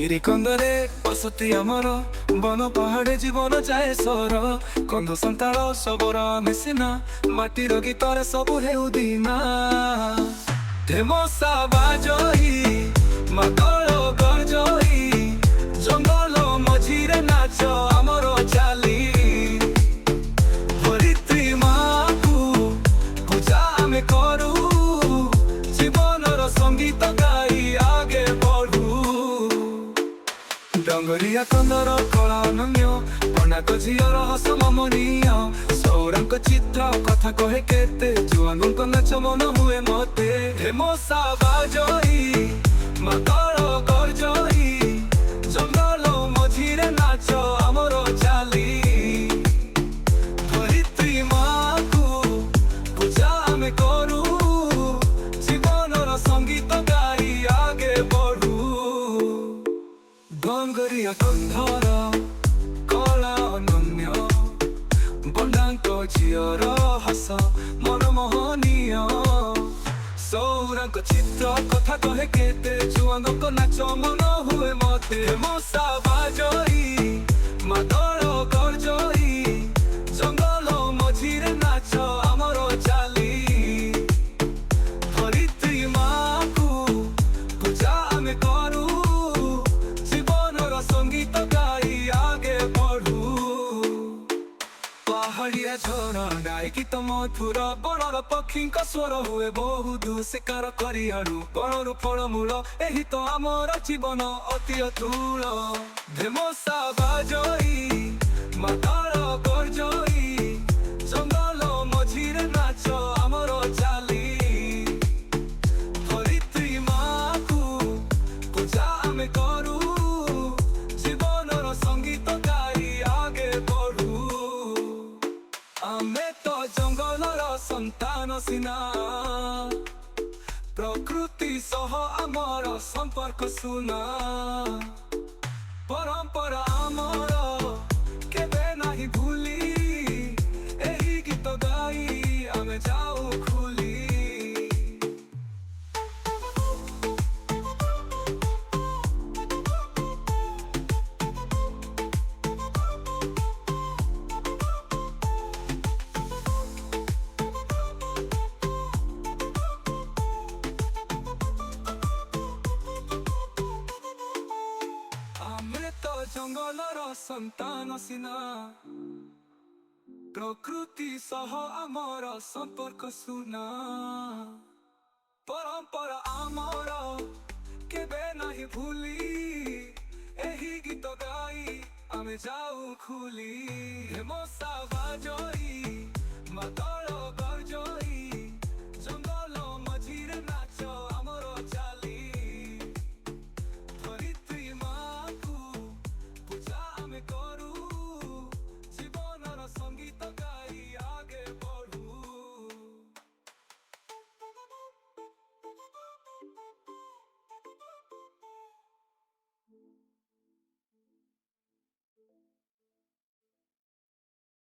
গিরি কন্দরে বসতি আমার বন পাহাড়ে জীবন যায় সর কন্দ সন্তাଳ সবর মেସିନା ମାଟିର ଗୀତରେ ସବୁ ହେଉଦିନା ଢେମସା ବାଜଇ ମାଦଳ ଗର୍ଜଇ ଜଙ୍ଗଲ ମଝିରେ ନାଚ ଆମର ଚାଲି ଧରିତ୍ରୀ ମାକୁ ପୂଜା ଆମେ କରୁ ଜୀବନର ସଙ୍ଗୀତ ଗାଇ ଆଗେ ବଢୁ ଡଙ୍ଗରିଆ କନ୍ଦର କଳା ଅନନ୍ୟ ଅନାକ ଝିଅର ହସ ମମନୀୟ ସୌରାଙ୍କ ଚିତ୍ର କଥା କହେ କେତେ ଜୁଆନଙ୍କ ନାଚ ମନ ହୁଏ ମତେ ଢେମସା ବାଜଇ ମାଦଳ ଗର୍ଜଇ ଜଙ୍ଗଲ ମଝିରେ ନାଚ ଆମର ଚାଲି ଧରିତ୍ରୀ ମାକୁ ପୂଜା ଆମେ କରୁ ଜୀବନର ସଙ୍ଗୀତ ଗାଇ ଆଗେ ବଢୁ ଡଙ୍ଗରିଆ କନ୍ଧର କଳା ଅନନ୍ୟ ବଣ୍ଡାଙ୍କ ଝିଅର ହସ ମନମୋହନୀୟ ସୌରାଙ୍କ ଚିତ୍ର କଥା କହେ କେତେ ଜୁଆନଙ୍କ ନାଚ ମନ ହୁଏ ମତେ ଢେମସା ବାଜଇ ମାଦଳ ଗର୍ଜଇ ଜଙ୍ଗଲ ମଝିରେ ନାଚ ଆମର ଚାଲି ଧରିତ୍ରୀ ମାକୁ ପୂଜା ଆମେ କରୁ ଜୀବନର ସଙ୍ଗୀତ ଗାଇ ଆଗେ ବଢୁ ପାହାଡ଼ିଆ ଝରଣା ଗାଇ ଗୀତ ମଧୁର ବଣର ପକ୍ଷୀଙ୍କ ସ୍ୱର ହୁଏ ବହୁତ ଶିକାର କରି ଆଣୁ ବଣରୁ ଫଳମୂଳ ଏହି ତ ଆମର ଜୀବନ ଅତି ଅତୁଳ ଢେମସା ବାଜଇ ମାଦଳ ଗର୍ଜଇ ଜଙ୍ଗଲ ମଝିରେ ନାଚ ଆମର ଚାଲି ଧରିତ୍ରୀ ମାକୁ ପୂଜା ଆମେ କରୁ ଜୀବନର ସଙ୍ଗୀତ ଗାଇ ଆଗେ ବଢୁ ଆମେ ତ ଜଙ୍ଗଲର ସନ୍ତାନ ସିନା ପ୍ରକୃତି ସହ ଆମର ସମ୍ପର୍କ ସୁନା ପରମ୍ପରା ଆମର କେବେ ନାହିଁ ଭୁଲି ଏହି ଗୀତ ଗାଇ ଆମେ ଯାଉ ଖୁଲି ଆମେ ତ ଜଙ୍ଗଲର ସନ୍ତାନ ସିନା ପ୍ରକୃତି ସହ ଆମର ସମ୍ପର୍କ ସୁନା ପରମ୍ପରା ଆମର କେବେ ନାହିଁ ଭୁଲି ଏହି ଗୀତ ଗାଇ ଆମେ ଯାଉ ଖୁଲି ଢେମସା ବାଜଇ ମାଦଳ ଗର୍ଜଇ